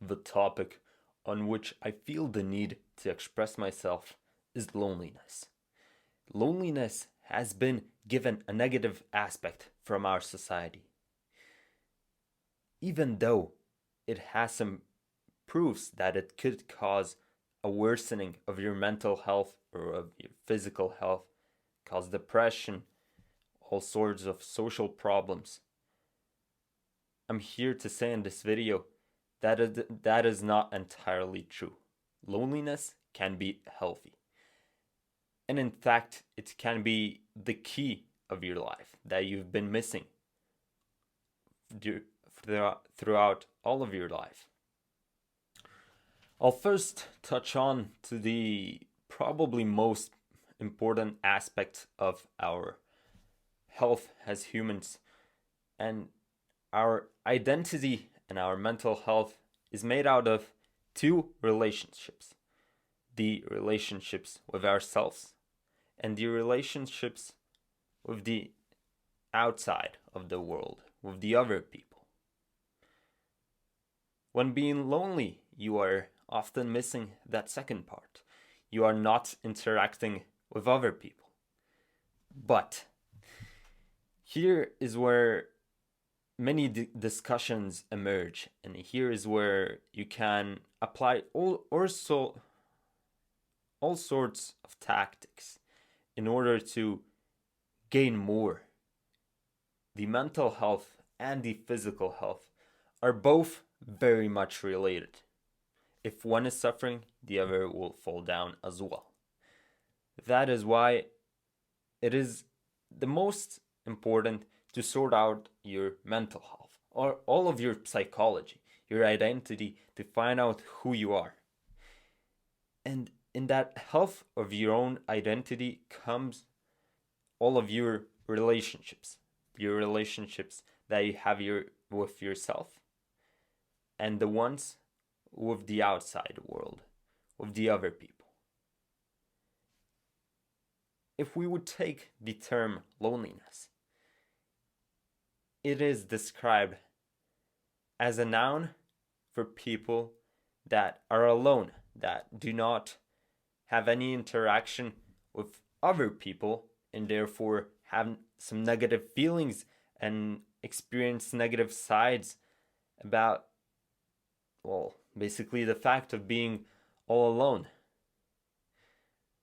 The topic on which I feel the need to express myself is loneliness. Loneliness has been given a negative aspect from our society, even though it has some proofs that it could cause a worsening of your mental health or of your physical health, cause depression, all sorts of social problems. I'm here to say in this video that is not entirely true. Loneliness can be healthy. And in fact, it can be the key of your life that you've been missing throughout all of your life. I'll first touch on to the probably most important aspect of our health as humans, and our identity and our mental health is made out of two relationships: the relationships with ourselves and the relationships with the outside of the world, with the other people. When being lonely, you are often missing that second part. You are not interacting with other people. But here is where many discussions emerge, and here is where you can apply all sorts of tactics in order to gain more. The mental health and the physical health are both very much related. If one is suffering, the other will fall down as well. That is why it is the most important to sort out your mental health or all of your psychology, your identity, to find out who you are. And in that health of your own identity comes all of your relationships that you have with yourself, and the ones with the outside world, with the other people. If we would take the term loneliness, it is described as a noun for people that are alone, that do not have any interaction with other people, and therefore have some negative feelings and experience negative sides about, well, basically the fact of being all alone.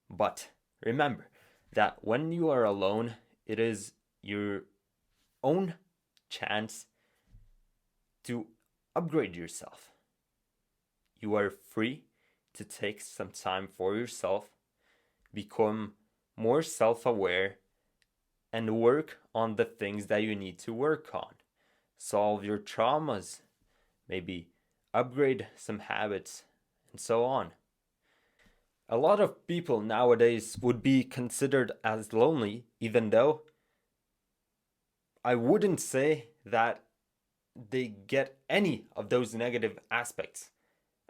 But remember that when you are alone, it is your own chance to upgrade yourself. You are free to take some time for yourself, become more self-aware, and work on the things that you need to work on. Solve your traumas, maybe upgrade some habits, and so on. A lot of people nowadays would be considered as lonely, even though I wouldn't say that they get any of those negative aspects,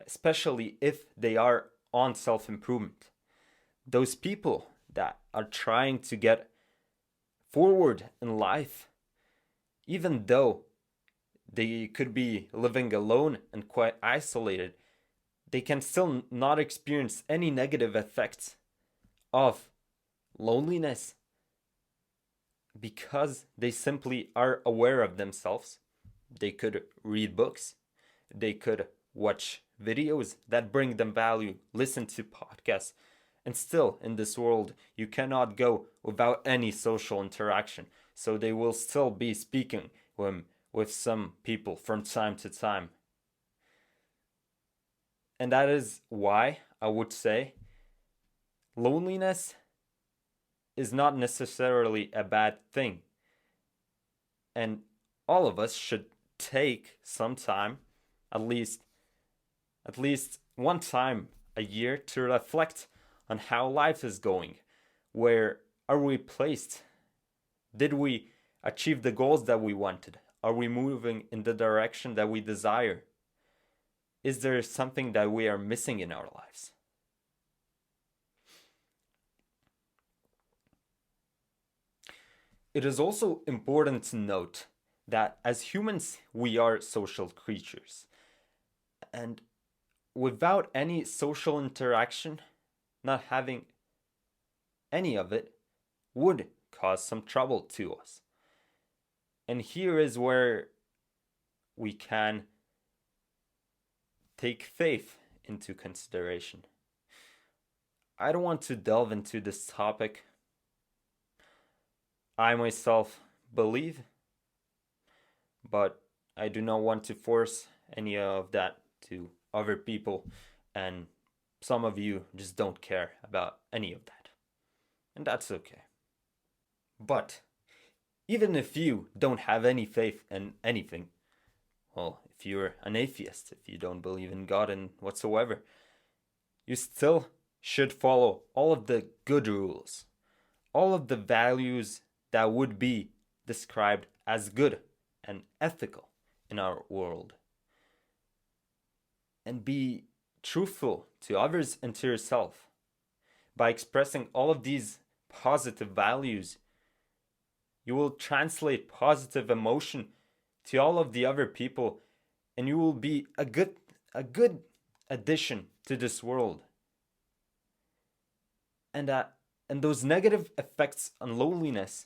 especially if they are on self-improvement. Those people that are trying to get forward in life, even though they could be living alone and quite isolated, they can still not experience any negative effects of loneliness because they simply are aware of themselves. They could read books, they could watch videos that bring them value, listen to podcasts, and still in this world you cannot go without any social interaction. So they will still be speaking with some people from time to time. And that is why I would say loneliness is not necessarily a bad thing. And all of us should take some time, at least one time a year, to reflect on how life is going. Where are we placed? Did we achieve the goals that we wanted? Are we moving in the direction that we desire? Is there something that we are missing in our lives? It is also important to note that as humans, we are social creatures. And without any social interaction, not having any of it would cause some trouble to us. And here is where we can take faith into consideration. I don't want to delve into this topic. I myself believe, but I do not want to force any of that to other people, and some of you just don't care about any of that. And that's okay. But even if you don't have any faith in anything, well, if you're an atheist, if you don't believe in God and whatsoever, you still should follow all of the good rules, all of the values that would be described as good and ethical in our world. And be truthful to others and to yourself. By expressing all of these positive values, you will translate positive emotion to all of the other people, and you will be a good addition to this world. And those negative effects on loneliness,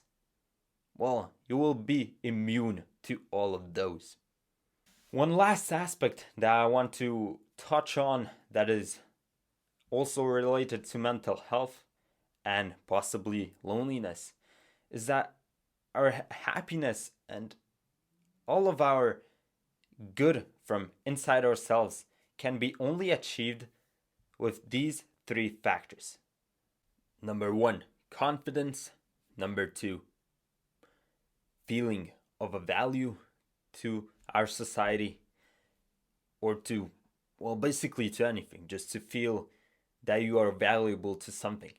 well, you will be immune to all of those. One last aspect that I want to touch on that is also related to mental health and possibly loneliness is that our happiness and all of our good from inside ourselves can be only achieved with these three factors. Number 1, confidence. Number 2, feeling of a value to our society, or to, well, basically to anything, just to feel that you are valuable to something.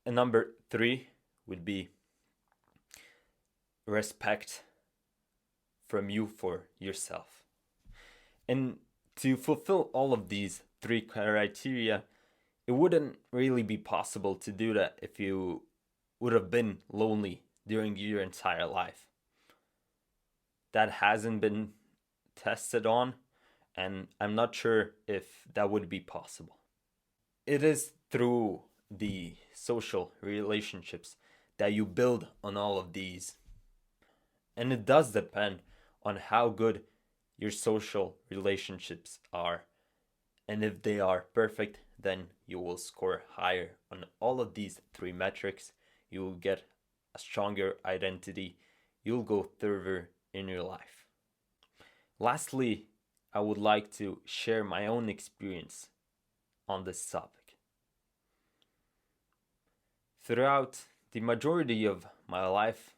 And number 3 would be respect from you for yourself. And to fulfill all of these 3 criteria, it wouldn't really be possible to do that if you would have been lonely during your entire life. That hasn't been tested on, and I'm not sure if that would be possible. It is through the social relationships that you build on all of these. And it does depend on how good your social relationships are. And if they are perfect, then you will score higher on all of these 3 metrics. You will get a stronger identity. You'll go further in your life. Lastly, I would like to share my own experience on this topic. Throughout the majority of my life,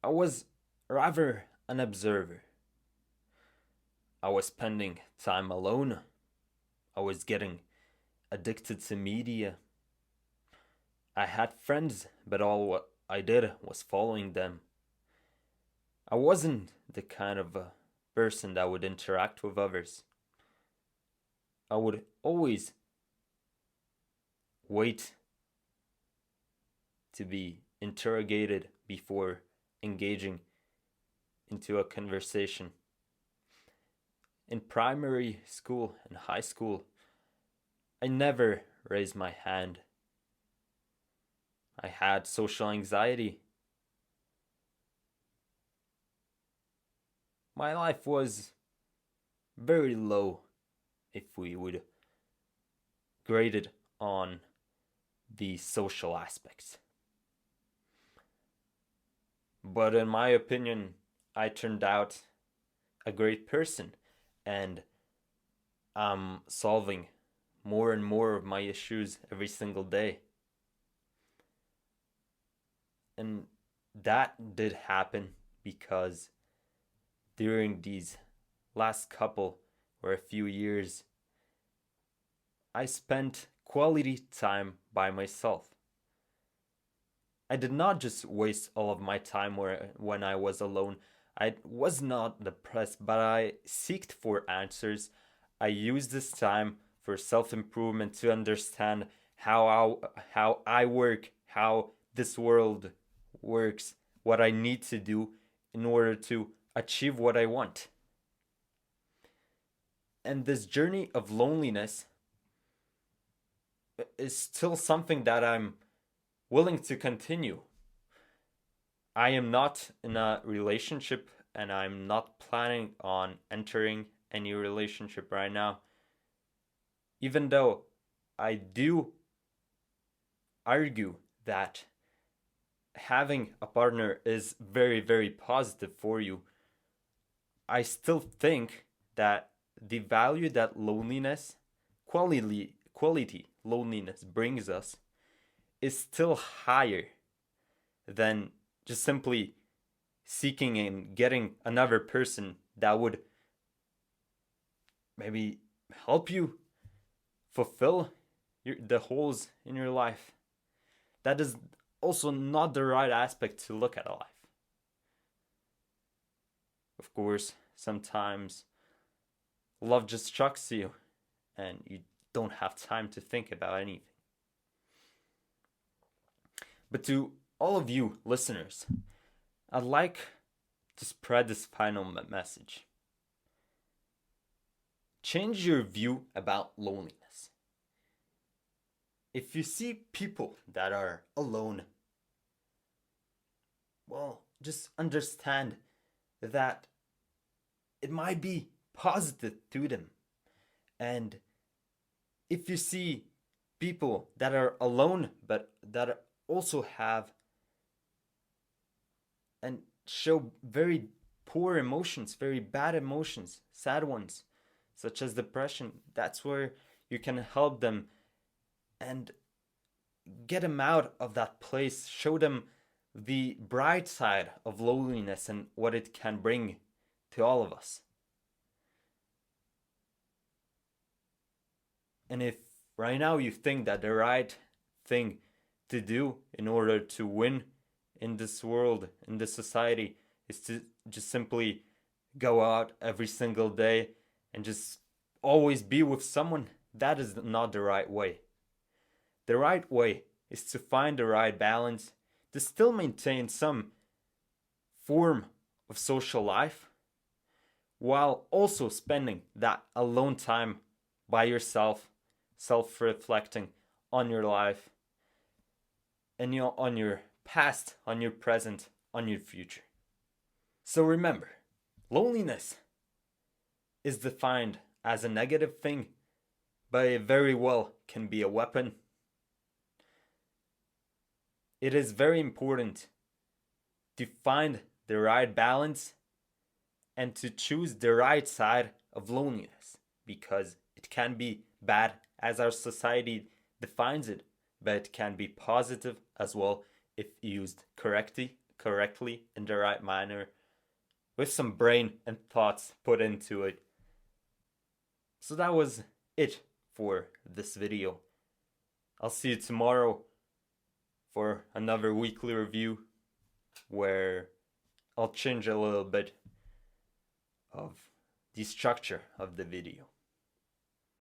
I was rather an observer. I was spending time alone. I was getting addicted to media. I had friends, but all what I did was following them. I wasn't the kind of a person that would interact with others. I would always wait to be interrogated before engaging into a conversation. In primary school and high school, I never raised my hand. I had social anxiety. My life was very low if we would grade it on the social aspects. But in my opinion, I turned out a great person, and I'm solving more and more of my issues every single day. And that did happen because during these last couple or a few years, I spent quality time by myself. I did not just waste all of my time when I was alone. I was not depressed, but I seeked for answers. I used this time for self-improvement to understand how I work, how this world works, what I need to do in order to achieve what I want. And this journey of loneliness is still something that I'm willing to continue. I am not in a relationship and I'm not planning on entering any relationship right now. Even though I do argue that having a partner is very, very positive for you, I still think that the value that loneliness, quality loneliness brings us is still higher than just simply seeking and getting another person that would maybe help you fulfill the holes in your life. That is also not the right aspect to look at life. Of course, sometimes love just shocks you and you don't have time to think about anything. But to all of you listeners, I'd like to spread this final message. Change your view about loneliness. If you see people that are alone, well, just understand that it might be positive to them. And if you see people that are alone but that also have and show very poor emotions, very bad emotions, sad ones, such as depression, that's where you can help them and get them out of that place, show them the bright side of loneliness and what it can bring to all of us. And if right now you think that the right thing to do in order to win in this world, in this society, is to just simply go out every single day and just always be with someone, that is not the right way. The right way is to find the right balance, to still maintain some form of social life, while also spending that alone time by yourself, self-reflecting on your life, and on your past, on your present, on your future. So remember, loneliness is defined as a negative thing, but it very well can be a weapon. It is very important to find the right balance and to choose the right side of loneliness, because it can be bad as our society defines it, but it can be positive as well if used correctly in the right manner, with some brain and thoughts put into it. So that was it for this video. I'll see you tomorrow for another weekly review where I'll change a little bit of the structure of the video.